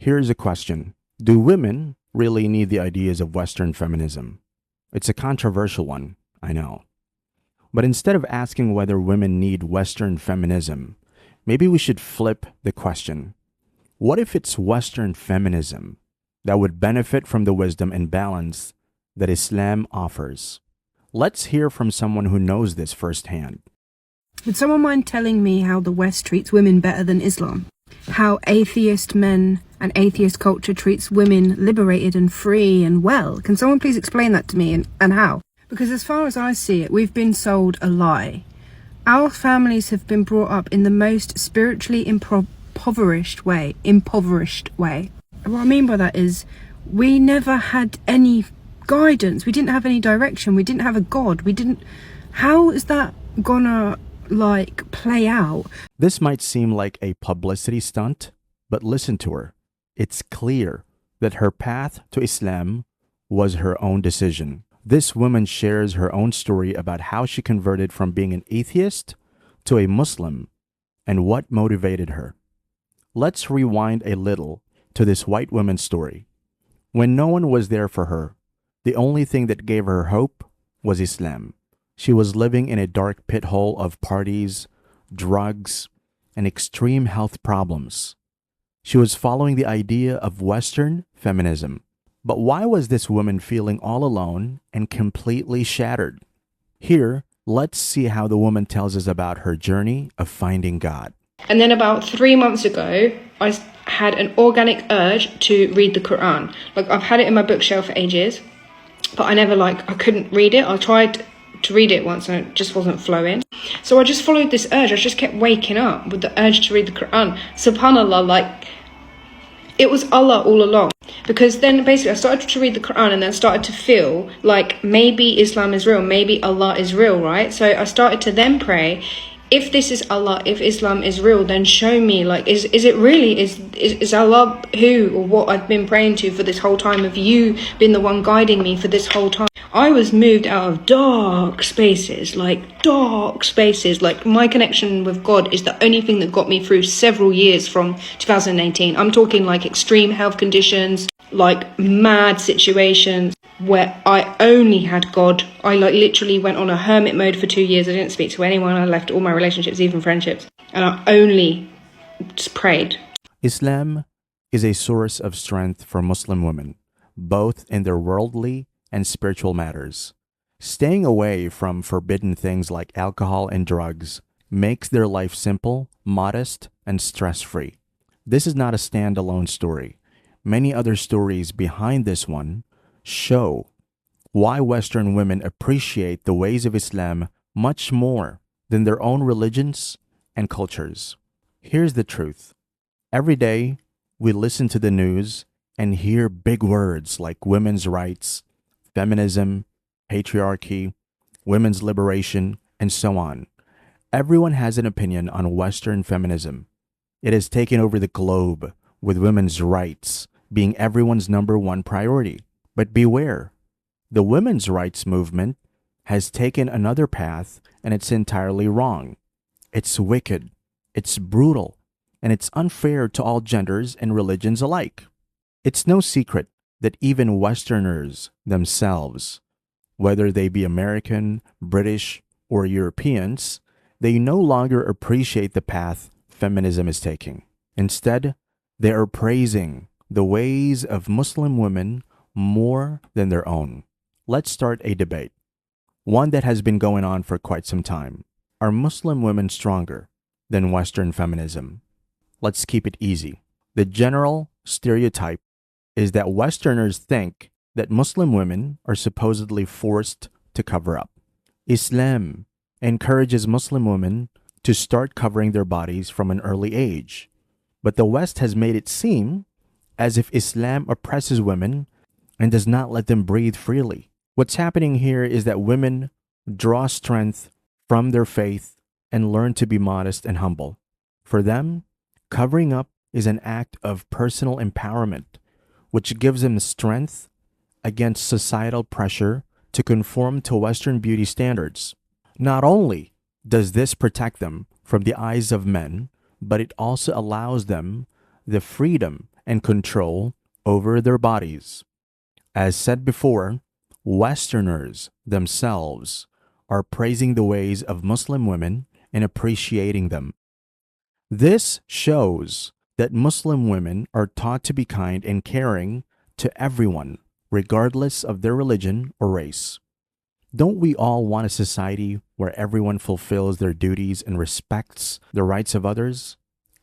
Here's a question. Do women really need the ideas of Western feminism? It's a controversial one, I know. But instead of asking whether women need Western feminism, maybe we should flip the question. What if it's Western feminism that would benefit from the wisdom and balance that Islam offers? Let's hear from someone who knows this firsthand. Would someone mind telling me how the West treats women better than Islam? How atheist men and atheist culture treats women liberated and free and well? Can someone please explain that to me and how? Because as far as I see it, we've been sold a lie. Our families have been brought up in the most spiritually impoverished way. And what I mean by that is we never had any guidance. We didn't have any direction. We didn't have a God. How is that gonna play out? This might seem like a publicity stunt, but listen to her. It's clear that her path to Islam was her own decision. This woman shares her own story about how she converted from being an atheist to a Muslim and what motivated her. Let's rewind a little to this white woman's story. When no one was there for her, the only thing that gave her hope was Islam. She was living in a dark pit hole of parties, drugs, and extreme health problems. She was following the idea of Western feminism. But why was this woman feeling all alone and completely shattered? Here, let's see how the woman tells us about her journey of finding God. And then about 3 months ago, I had an organic urge to read the Quran. I've had it in my bookshelf for ages, but I couldn't read it. I tried to read it once and it just wasn't flowing. So I just followed this urge. I just kept waking up with the urge to read the Quran. SubhanAllah, it was Allah all along. Because then basically I started to read the Quran and then started to feel like maybe Islam is real, maybe Allah is real, right? So I started to then pray, if this is Allah, if Islam is real, then show me, is it really, is Allah who or what I've been praying to for this whole time? Have you been the one guiding me for this whole time? I was moved out of dark spaces. My connection with God is the only thing that got me through several years from 2018. I'm talking extreme health conditions, mad situations where I only had God. I literally went on a hermit mode for 2 years. I didn't speak to anyone. I left all my relationships, even friendships, and I only just prayed. Islam is a source of strength for Muslim women, both in their worldly and spiritual matters. Staying away from forbidden things like alcohol and drugs makes their life simple, modest, and stress-free. This is not a standalone story. Many other stories behind this one show why Western women appreciate the ways of Islam much more than their own religions and cultures. Here's the truth. Every day, we listen to the news and hear big words like women's rights, feminism, patriarchy, women's liberation, and so on. Everyone has an opinion on Western feminism. It has taken over the globe, with women's rights being everyone's number one priority. But beware, the women's rights movement has taken another path, and it's entirely wrong. It's wicked, it's brutal, and it's unfair to all genders and religions alike. It's no secret that even Westerners themselves, whether they be American, British, or Europeans, they no longer appreciate the path feminism is taking. Instead, they are praising the ways of Muslim women more than their own. Let's start a debate, one that has been going on for quite some time. Are Muslim women stronger than Western feminism? Let's keep it easy. The general stereotype is that Westerners think that Muslim women are supposedly forced to cover up. Islam encourages Muslim women to start covering their bodies from an early age, but the West has made it seem as if Islam oppresses women and does not let them breathe freely. What's happening here is that women draw strength from their faith and learn to be modest and humble. For them, covering up is an act of personal empowerment, which gives them strength against societal pressure to conform to Western beauty standards. Not only does this protect them from the eyes of men, but it also allows them the freedom and control over their bodies. As said before, Westerners themselves are praising the ways of Muslim women and appreciating them. This shows that Muslim women are taught to be kind and caring to everyone, regardless of their religion or race. Don't we all want a society where everyone fulfills their duties and respects the rights of others?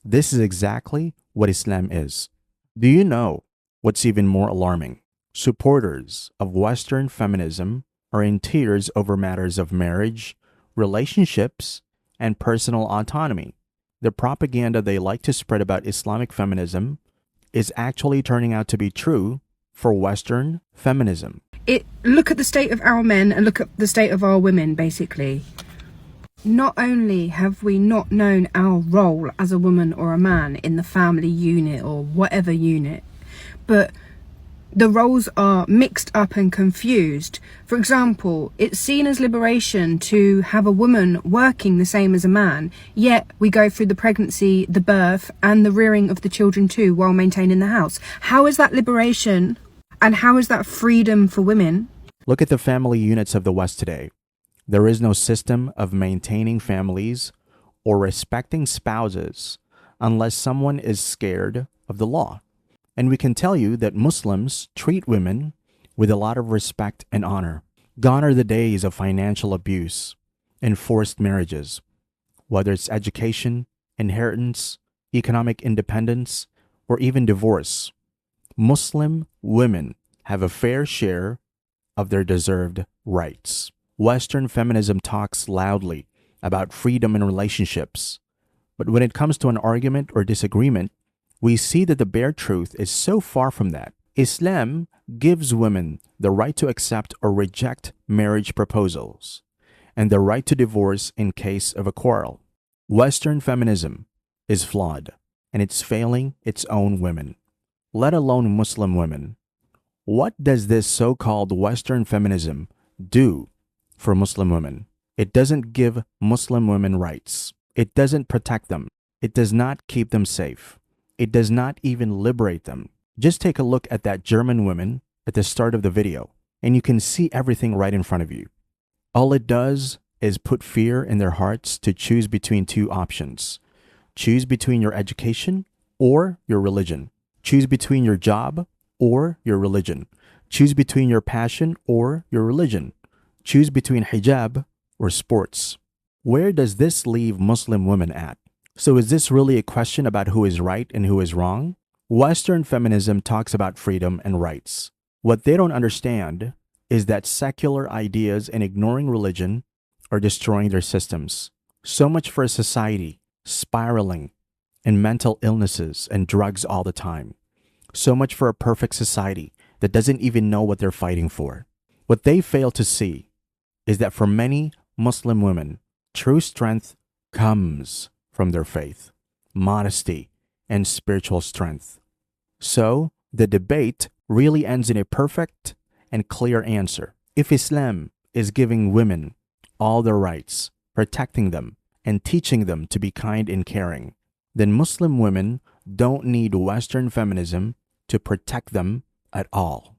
This is exactly what Islam is. Do you know what's even more alarming? Supporters of Western feminism are in tears over matters of marriage, relationships, and personal autonomy. The propaganda they like to spread about Islamic feminism is actually turning out to be true for Western feminism. Look at the state of our men and look at the state of our women, basically. Not only have we not known our role as a woman or a man in the family unit or whatever unit, but the roles are mixed up and confused. For example, it's seen as liberation to have a woman working the same as a man, yet we go through the pregnancy, the birth, and the rearing of the children too while maintaining the house. How is that liberation? And how is that freedom for women? Look at the family units of the West today. There is no system of maintaining families or respecting spouses unless someone is scared of the law. And we can tell you that Muslims treat women with a lot of respect and honor. Gone are the days of financial abuse and forced marriages. Whether it's education, inheritance, economic independence, or even divorce, Muslim women have a fair share of their deserved rights. Western feminism talks loudly about freedom in relationships, but when it comes to an argument or disagreement, we see that the bare truth is so far from that. Islam gives women the right to accept or reject marriage proposals and the right to divorce in case of a quarrel. Western feminism is flawed and it's failing its own women, let alone Muslim women. What does this so-called Western feminism do for Muslim women? It doesn't give Muslim women rights. It doesn't protect them. It does not keep them safe. It does not even liberate them. Just take a look at that German woman at the start of the video, and you can see everything right in front of you. All it does is put fear in their hearts to choose between two options. Choose between your education or your religion. Choose between your job or your religion. Choose between your passion or your religion. Choose between hijab or sports. Where does this leave Muslim women at? So is this really a question about who is right and who is wrong? Western feminism talks about freedom and rights. What they don't understand is that secular ideas and ignoring religion are destroying their systems. So much for a society spiraling in mental illnesses and drugs all the time. So much for a perfect society that doesn't even know what they're fighting for. What they fail to see is that for many Muslim women, true strength comes from their faith, modesty, and spiritual strength. So, the debate really ends in a perfect and clear answer. If Islam is giving women all their rights, protecting them, and teaching them to be kind and caring, then Muslim women don't need Western feminism to protect them at all.